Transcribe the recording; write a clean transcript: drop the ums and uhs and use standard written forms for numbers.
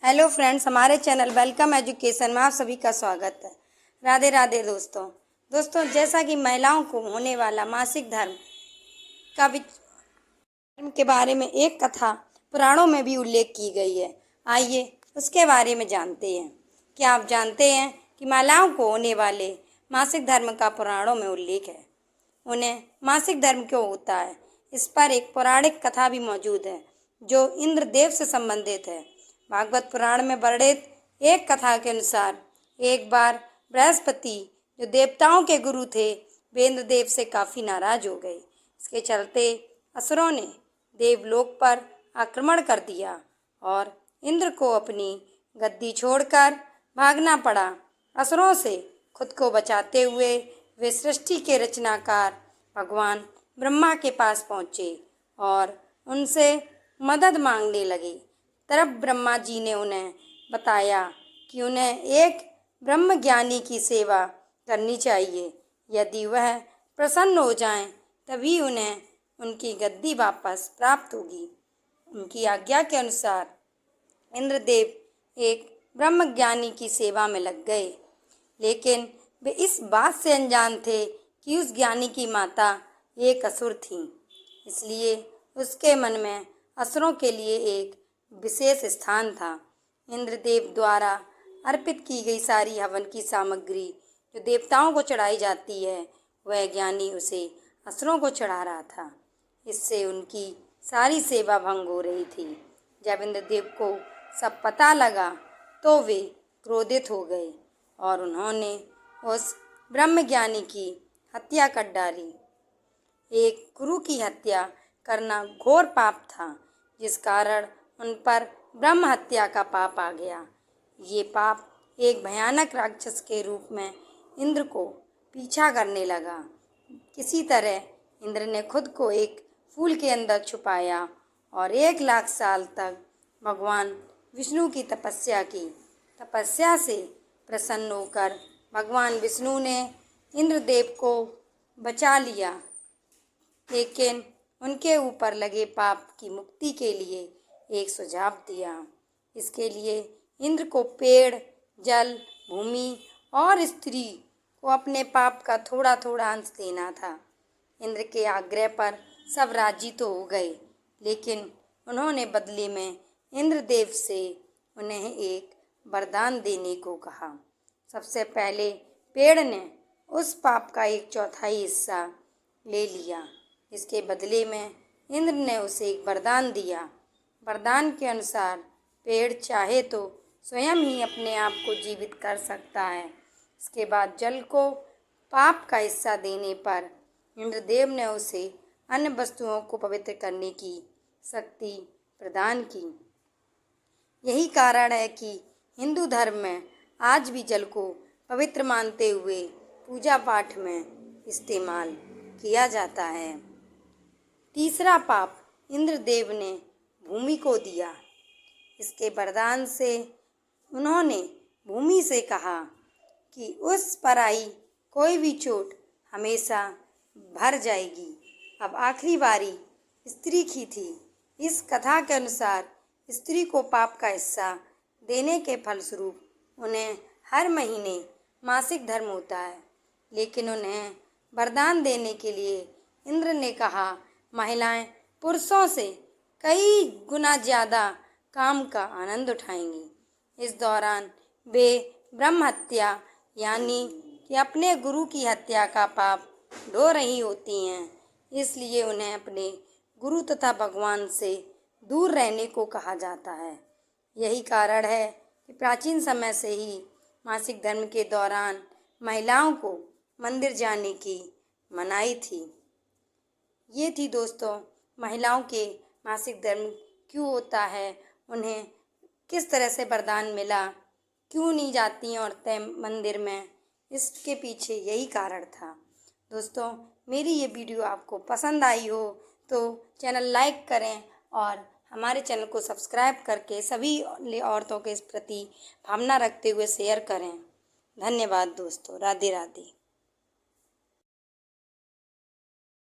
Hello friends, हमारे channel welcome education में आप सभी का स्वागत है। राधे राधे दोस्तों, जैसा कि महिलाओं को होने वाला मासिक धर्म के बारे में एक कथा पुराणों में भी उल्लेख की गई है। आइए उसके बारे में जानते हैं। क्या आप जानते हैं कि महिलाओं को होने वाले मासिक धर्म का पुराणों में उल्लेख है? उन्हें मासिक धर्म क्यों होता है, इस पर एक पौराणिक कथा भी मौजूद है जो इंद्रदेव से संबंधित है। भागवत पुराण में वर्णित एक कथा के अनुसार एक बार बृहस्पति, जो देवताओं के गुरु थे, वे इंद्रदेव से काफी नाराज हो गए। इसके चलते असुरों ने देवलोक पर आक्रमण कर दिया और इंद्र को अपनी गद्दी छोड़कर भागना पड़ा। असुरों से खुद को बचाते हुए वे सृष्टि के रचनाकार भगवान ब्रह्मा के पास पहुँचे और उनसे मदद मांगने लगे। तब ब्रह्मा जी ने उन्हें बताया कि उन्हें एक ब्रह्म ज्ञानी की सेवा करनी चाहिए। यदि वह प्रसन्न हो जाएं, तभी उन्हें उनकी गद्दी वापस प्राप्त होगी। उनकी आज्ञा के अनुसार इंद्रदेव एक ब्रह्म ज्ञानी की सेवा में लग गए, लेकिन वे इस बात से अनजान थे कि उस ज्ञानी की माता एक असुर थी। इसलिए उसके मन में असुरों के लिए एक विशेष स्थान था। इंद्रदेव द्वारा अर्पित की गई सारी हवन की सामग्री जो देवताओं को चढ़ाई जाती है, वह ज्ञानी उसे असुरों को चढ़ा रहा था। इससे उनकी सारी सेवा भंग हो रही थी। जब इंद्रदेव को सब पता लगा तो वे क्रोधित हो गए और उन्होंने उस ब्रह्म ज्ञानी की हत्या कर डाली। एक गुरु की हत्या करना घोर पाप था, जिस कारण उन पर ब्रह्म हत्या का पाप आ गया। ये पाप एक भयानक राक्षस के रूप में इंद्र को पीछा करने लगा। किसी तरह इंद्र ने खुद को एक फूल के अंदर छुपाया और 1,00,000 साल तक भगवान विष्णु की तपस्या की। तपस्या से प्रसन्न होकर भगवान विष्णु ने इंद्रदेव को बचा लिया, लेकिन उनके ऊपर लगे पाप की मुक्ति के लिए एक सुझाव दिया। इसके लिए इंद्र को पेड़, जल, भूमि और स्त्री को अपने पाप का थोड़ा थोड़ा अंश देना था। इंद्र के आग्रह पर सब राजी तो हो गए, लेकिन उन्होंने बदले में इंद्रदेव से उन्हें एक वरदान देने को कहा। सबसे पहले पेड़ ने उस पाप का 1/4 हिस्सा ले लिया। इसके बदले में इंद्र ने उसे एक वरदान दिया। वरदान के अनुसार पेड़ चाहे तो स्वयं ही अपने आप को जीवित कर सकता है। इसके बाद जल को पाप का हिस्सा देने पर इंद्रदेव ने उसे अन्य वस्तुओं को पवित्र करने की शक्ति प्रदान की। यही कारण है कि हिंदू धर्म में आज भी जल को पवित्र मानते हुए पूजा पाठ में इस्तेमाल किया जाता है। तीसरा पाप इंद्रदेव ने भूमि को दिया। इसके वरदान से उन्होंने भूमि से कहा कि उस पर आई कोई भी चोट हमेशा भर जाएगी। अब आखिरी बारी स्त्री की थी। इस कथा के अनुसार स्त्री को पाप का हिस्सा देने के फलस्वरूप उन्हें हर महीने मासिक धर्म होता है, लेकिन उन्हें वरदान देने के लिए इंद्र ने कहा महिलाएं पुरुषों से कई गुना ज़्यादा काम का आनंद उठाएंगी। इस दौरान वे ब्रह्म हत्या यानी कि अपने गुरु की हत्या का पाप ढो रही होती हैं। इसलिए उन्हें अपने गुरु तथा भगवान से दूर रहने को कहा जाता है। यही कारण है कि प्राचीन समय से ही मासिक धर्म के दौरान महिलाओं को मंदिर जाने की मनाही थी। ये थी दोस्तों महिलाओं के मासिक धर्म क्यों होता है, उन्हें किस तरह से वरदान मिला, क्यों नहीं जाती औरतें मंदिर में, इसके पीछे यही कारण था। दोस्तों, मेरी ये वीडियो आपको पसंद आई हो तो चैनल लाइक करें और हमारे चैनल को सब्सक्राइब करके सभी औरतों के प्रति भावना रखते हुए शेयर करें। धन्यवाद दोस्तों। राधे राधे।